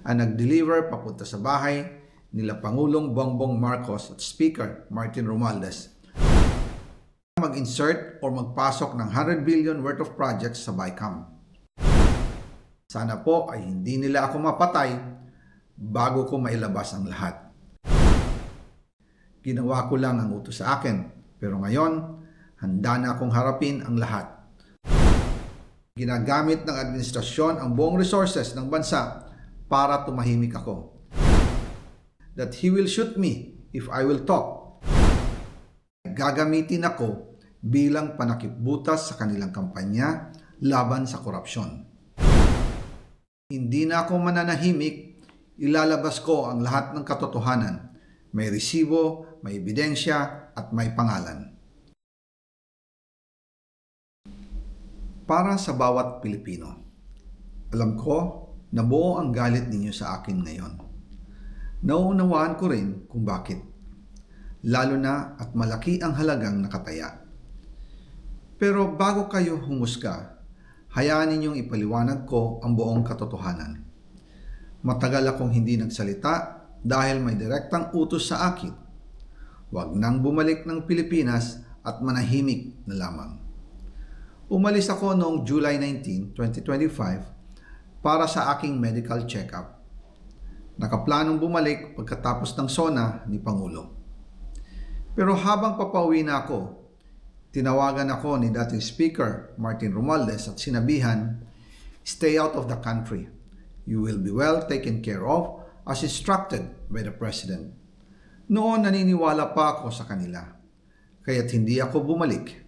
ang nag-deliver papunta sa bahay nila Pangulong Bongbong Marcos at Speaker Martin Romualdez mag-insert o magpasok ng 100 billion worth of projects sa BICAM. Sana po ay hindi nila ako mapatay bago ko mailabas ang lahat. Ginawa ko lang ang utos sa akin, pero ngayon, handa na akong harapin ang lahat. Ginagamit ng administrasyon ang buong resources ng bansa para tumahimik ako. That he will shoot me if I will talk. Gagamitin ako bilang panakipbutas sa kanilang kampanya laban sa korupsyon. Hindi na ako mananahimik, ilalabas ko ang lahat ng katotohanan. May resibo, may ebidensya, at may pangalan. Para sa bawat Pilipino, alam ko na buo ang galit ninyo sa akin ngayon. Nauunawaan ko rin kung bakit. Lalo na at malaki ang halagang nakataya. Pero bago kayo humusga, hayaan ninyong ipaliwanag ko ang buong katotohanan. Matagal akong hindi nagsalita dahil may direktang utos sa akin. Huwag nang bumalik ng Pilipinas at manahimik na lamang. Umalis ako noong July 19, 2025 para sa aking medical check-up. Nakaplanong bumalik pagkatapos ng SONA ni Pangulo. Pero habang papauwi na ako, tinawagan ako ni dating Speaker Martin Romualdez at sinabihan, "Stay out of the country. You will be well taken care of as instructed by the President." Noon naniniwala pa ako sa kanila, kaya't hindi ako bumalik.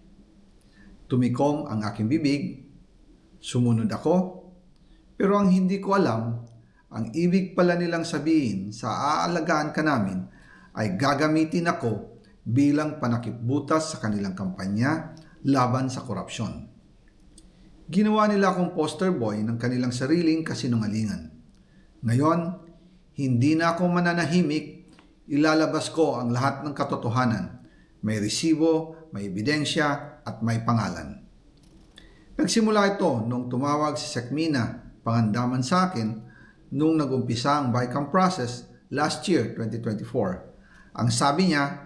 Tumikom ang aking bibig, sumunod ako, pero ang hindi ko alam, ang ibig pala nilang sabihin sa aalagaan ka namin ay gagamitin ako bilang panakipbutas sa kanilang kampanya laban sa korupsyon. Ginawa nila akong poster boy ng kanilang sariling kasinungalingan. Ngayon, hindi na ako mananahimik, ilalabas ko ang lahat ng katotohanan. May resibo, may ebidensya, at may pangalan. Nagsimula ito nung tumawag si Sekmina Pangandaman sa akin nung nag-umpisa ang BICAM process last year, 2024. Ang sabi niya,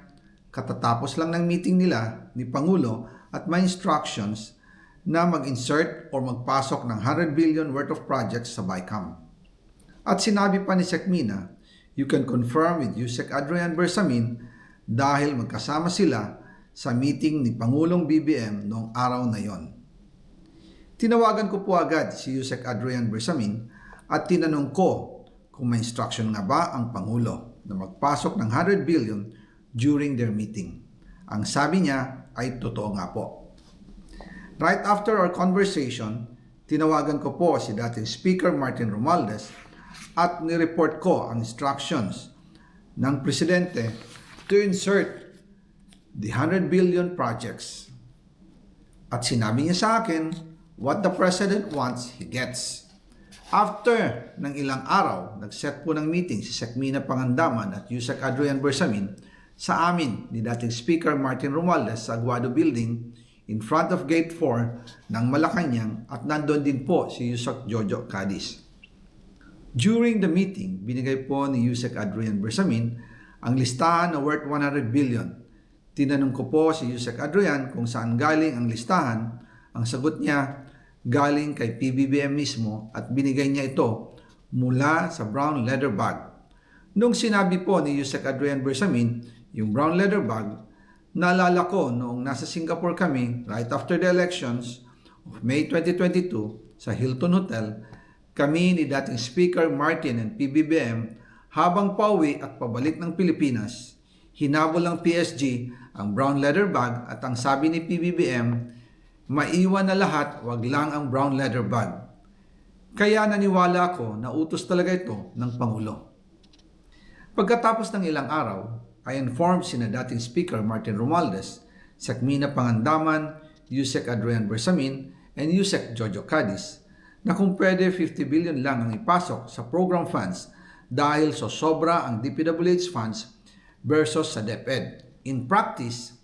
katatapos lang ng meeting nila ni Pangulo at may instructions na mag-insert o magpasok ng 100 billion worth of projects sa BICAM. At sinabi pa ni Sekmina, you can confirm with Yusek Adrian Bersamin dahil magkasama sila sa meeting ni Pangulong BBM noong araw na yon. Tinawagan ko po agad si Yusek Adrian Bersamin at tinanong ko kung may instruction nga ba ang Pangulo na magpasok ng 100 billion during their meeting. Ang sabi niya ay totoo nga po. Right after our conversation, tinawagan ko po si dating Speaker Martin Romualdez at nireport ko ang instructions ng Presidente to insert the 100 billion projects. At sinabi niya sa akin, what the President wants, he gets. After ng ilang araw, nag-set po ng meeting si Sekmina Pangandaman at Yusek Adrian Bersamin sa amin ni dating Speaker Martin Romualdez sa Aguado Building in front of Gate 4 ng Malacanang at nandun din po si Yusek Jojo Cadiz. During the meeting, binigay po ni Yusek Adrian Bersamin ang listahan na worth 100 billion. Tinanong ko po si Yusek Adrian kung saan galing ang listahan. Ang sagot niya, galing kay PBBM mismo at binigay niya ito mula sa brown leather bag. Nung sinabi po ni Yusek Adrian Bersamin, yung brown leather bag, naalala ko noong nasa Singapore kami right after the elections of May 2022 sa Hilton Hotel, kami ni dating Speaker Martin and PBBM habang pauwi at pabalik ng Pilipinas, hinabol ng PSG ang brown leather bag at ang sabi ni PBBM, maiwan na lahat, wag lang ang brown leather bag. Kaya naniwala ako na utos talaga ito ng Pangulo. Pagkatapos ng ilang araw, I informed sina dating Speaker Martin Romualdez, Sekmina Pangandaman, Yusek Adrian Bersamin, and Yusek Jojo Cadiz na kung pwede 50 billion lang ang ipasok sa program funds dahil so sobra ang DPWH funds versus sa DepEd. In practice,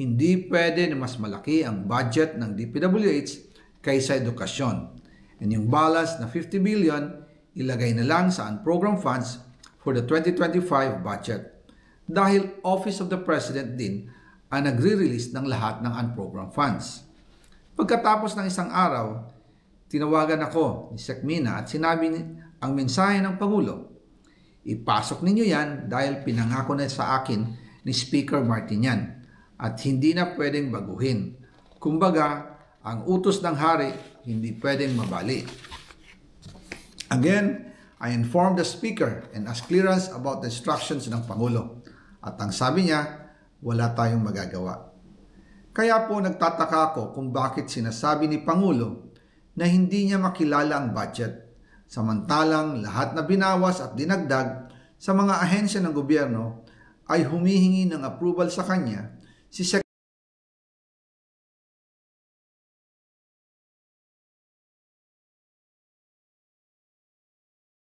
hindi pwede na mas malaki ang budget ng DPWH kaysa edukasyon. And yung balance na 50 billion, ilagay na lang sa unprogrammed funds for the 2025 budget dahil Office of the President din ang nagre-release ng lahat ng unprogrammed funds. Pagkatapos ng isang araw, tinawagan ako ni Sec Mina at sinabi ang mensahe ng Pangulo. Ipasok ninyo yan dahil pinangako na sa akin ni Speaker Martinian at hindi na pwedeng baguhin. Kumbaga, ang utos ng hari hindi pwedeng mabali. Again, I informed the Speaker and asked clearance about the instructions ng Pangulo. At ang sabi niya, wala tayong magagawa. Kaya po nagtataka ako kung bakit sinasabi ni Pangulo na hindi niya makilala ang budget, samantalang lahat na binawas at dinagdag sa mga ahensya ng gobyerno ay humihingi ng approval sa kanya si